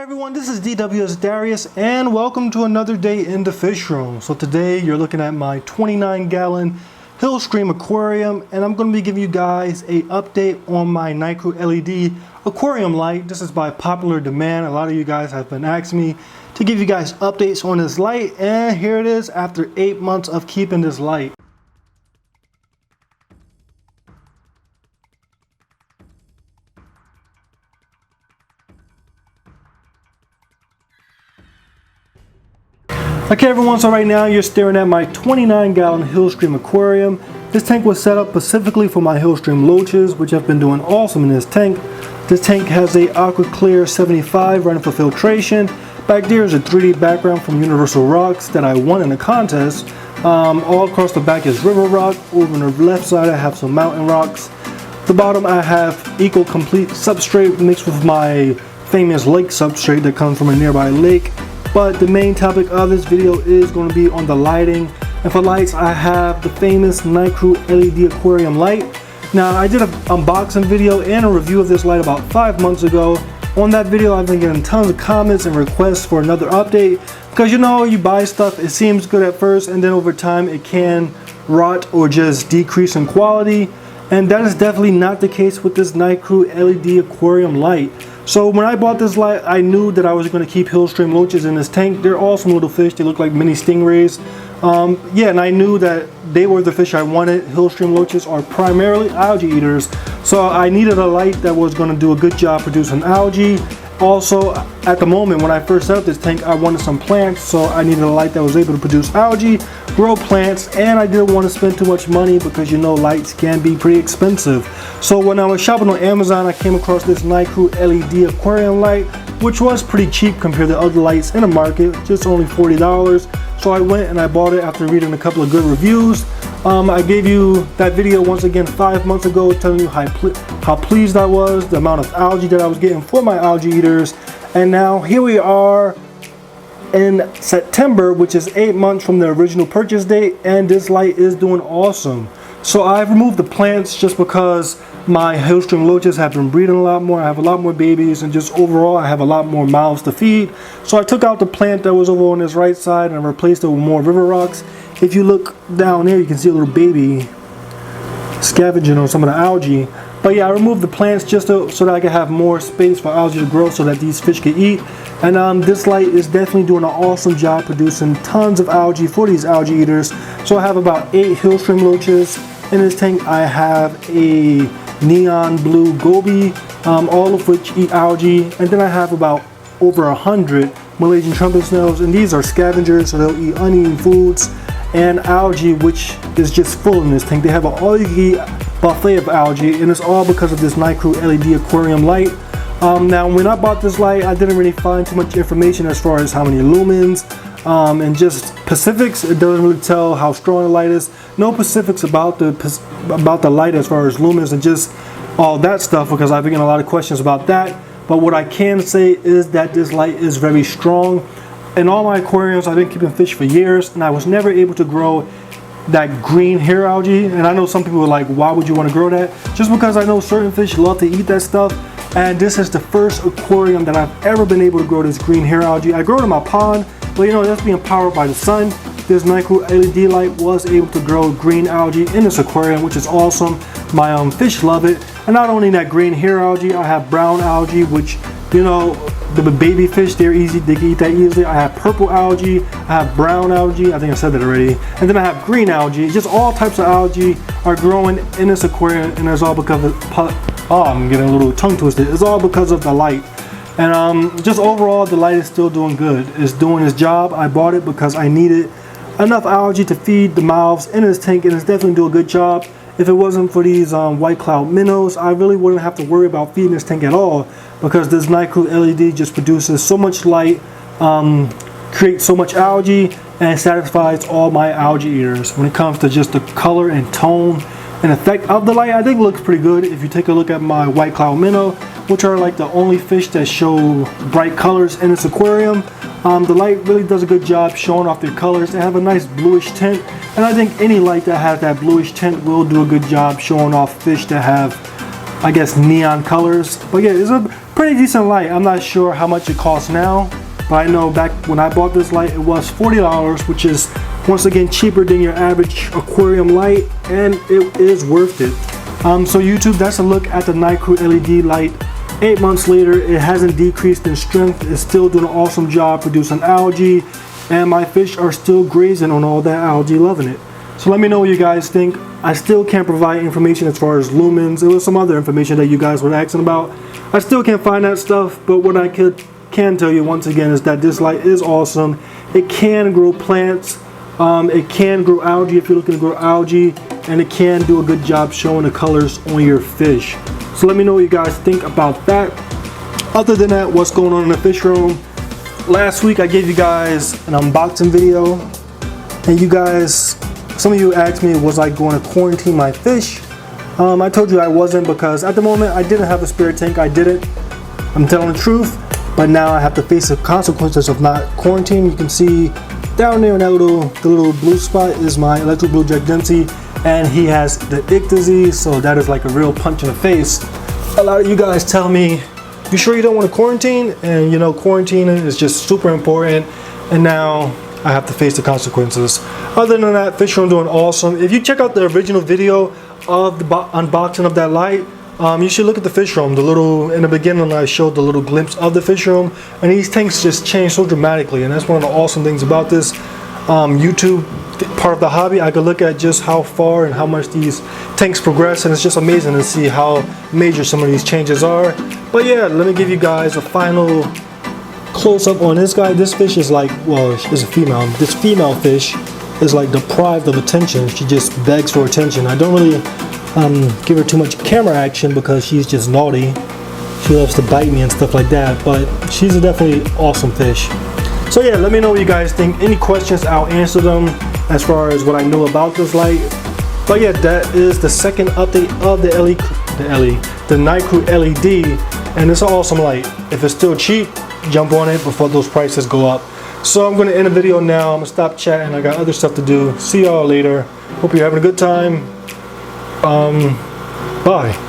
everyone, this is Darius and welcome to another day in the fish room. So today you're looking at my 29-gallon Hillstream aquarium, and I'm going to be giving you guys a update on my Nicrew LED aquarium light. This is by popular demand. A lot of you guys have been asking me to give you guys updates on this light, and here it is after 8 months of keeping this light. Okay everyone, so right now you're staring at my 29-gallon Hillstream aquarium. This tank was set up specifically for my Hillstream loaches, which have been doing awesome in this tank. This tank has a Aqua Clear 75 running for filtration. Back there is a 3D background from Universal Rocks that I won in a contest. All across the back is river rock. Over on the left side I have some mountain rocks. The bottom I have Eco Complete substrate mixed with my famous lake substrate that comes from a nearby lake. But the main topic of this video is going to be on the lighting. And for lights, I have the famous Nicrew LED aquarium light. Now, I did an unboxing video and a review of this light about 5 months ago. On that video, I've been getting tons of comments and requests for another update. Because you know, you buy stuff, it seems good at first, and then over time it can rot or just decrease in quality. And that is definitely not the case with this Nicrew LED aquarium light. So when I bought this light, I knew that I was going to keep Hillstream loaches in this tank. They're awesome little fish. They look like mini stingrays. Yeah, and I knew that they were the fish I wanted. Hillstream loaches are primarily algae eaters. So I needed a light that was going to do a good job producing algae. Also, at the moment when I first set up this tank, I wanted some plants. So I needed a light that was able to produce algae, grow plants, and I didn't want to spend too much money because you know lights can be pretty expensive. So when I was shopping on Amazon, I came across this Nicrew LED aquarium light, which was pretty cheap compared to other lights in the market, just only $40. So I went and I bought it after reading a couple of good reviews. I gave you that video once again 5 months ago telling you how pleased I was, the amount of algae that I was getting for my algae eaters. And now here we are in September, which is 8 months from the original purchase date, and this light is doing awesome. So I've removed the plants just because my Hillstream loaches have been breeding a lot more. I have a lot more babies, and just overall I have a lot more mouths to feed. So I took out the plant that was over on this right side and replaced it with more river rocks. If you look down there, you can see a little baby scavenging on some of the algae. But yeah, I removed the plants just so that I can have more space for algae to grow so that these fish can eat. And this light is definitely doing an awesome job producing tons of algae for these algae eaters. So I have about 8 Hillstream loaches. In this tank I have a neon blue goby, all of which eat algae. And then I have about over 100 Malaysian trumpet snails, and these are scavengers, so they'll eat uneaten foods. And algae, which is just full in this tank. They have an all-you-can-eat buffet of algae, and it's all because of this Nicrew LED aquarium light. Now when I bought this light, I didn't really find too much information as far as how many lumens and just specifics. It doesn't really tell how strong the light is. No specifics about the light as far as lumens and just all that stuff, because I've been getting a lot of questions about that. But what I can say is that this light is very strong. In all my aquariums, I've been keeping fish for years, and I was never able to grow that green hair algae. And I know some people are like, why would you want to grow that? Just because I know certain fish love to eat that stuff. And this is the first aquarium that I've ever been able to grow this green hair algae. I grow it in my pond, but you know, that's being powered by the sun. This Nicrew LED light was able to grow green algae in this aquarium, which is awesome. My fish love it. And not only that green hair algae, I have brown algae, which, you know, the baby fish, they're easy, they can eat that easily. I have purple algae, I have brown algae, I think I said that already. And then I have green algae. Just all types of algae are growing in this aquarium, and it's all because of, I'm getting a little tongue twisted. It's all because of the light. And just overall, the light is still doing good. It's doing its job. I bought it because I needed enough algae to feed the mouths in this tank, and it's definitely doing a good job. If it wasn't for these white cloud minnows, I really wouldn't have to worry about feeding this tank at all, because this Nicrew LED just produces so much light, creates so much algae, and satisfies all my algae eaters. When it comes to just the color and tone and effect of the light, I think it looks pretty good. If you take a look at my white cloud minnow, which are like the only fish that show bright colors in this aquarium, the light really does a good job showing off their colors. They have a nice bluish tint, and I think any light that has that bluish tint will do a good job showing off fish that have I guess, neon colors. But yeah, it's a pretty decent light. I'm not sure how much it costs now, but I know back when I bought this light, it was $40, which is once again cheaper than your average aquarium light, and it is worth it. So YouTube, that's a look at the Nicrew LED light. 8 months later, it hasn't decreased in strength. It's still doing an awesome job producing algae, and my fish are still grazing on all that algae, loving it. So let me know what you guys think. I still can't provide information as far as lumens. There was some other information that you guys were asking about. I still can't find that stuff, but what I can tell you once again is that this light is awesome. It can grow plants, it can grow algae if you're looking to grow algae, and it can do a good job showing the colors on your fish. So let me know what you guys think about that. Other than that, what's going on in the fish room? Last week I gave you guys an unboxing video, and you guys, some of you asked me, was I going to quarantine my fish? I told you I wasn't, because at the moment I didn't have a spare tank. I didn't. I'm telling the truth, but now I have to face the consequences of not quarantining. You can see down there in that the little blue spot is my electric blue jack Dempsey, and he has the ick disease, so that is like a real punch in the face. A lot of you guys tell me, you sure you don't want to quarantine? And you know, quarantining is just super important, and now I have to face the consequences. Other than that, fish room doing awesome. If you check out the original video of the unboxing of that light, you should look at the fish room. The little, in the beginning I showed the little glimpse of the fish room, and these tanks just changed so dramatically, and that's one of the awesome things about this YouTube part of the hobby. I could look at just how far and how much these tanks progress, and it's just amazing to see how major some of these changes are. But yeah, let me give you guys a final close-up on this guy. This fish is like, well, it's a female. This female fish is like deprived of attention. She just begs for attention. I don't really give her too much camera action because she's just naughty. She loves to bite me and stuff like that, but she's a definitely awesome fish. So yeah, let me know what you guys think. Any questions, I'll answer them as far as what I know about this light. But yeah, that is the second update of the Nicrew LED, and it's an awesome light. If it's still cheap, jump on it before those prices go up. So I'm going to end the video now. I'm going to stop chatting. I got other stuff to do. See y'all later. Hope you're having a good time. Bye.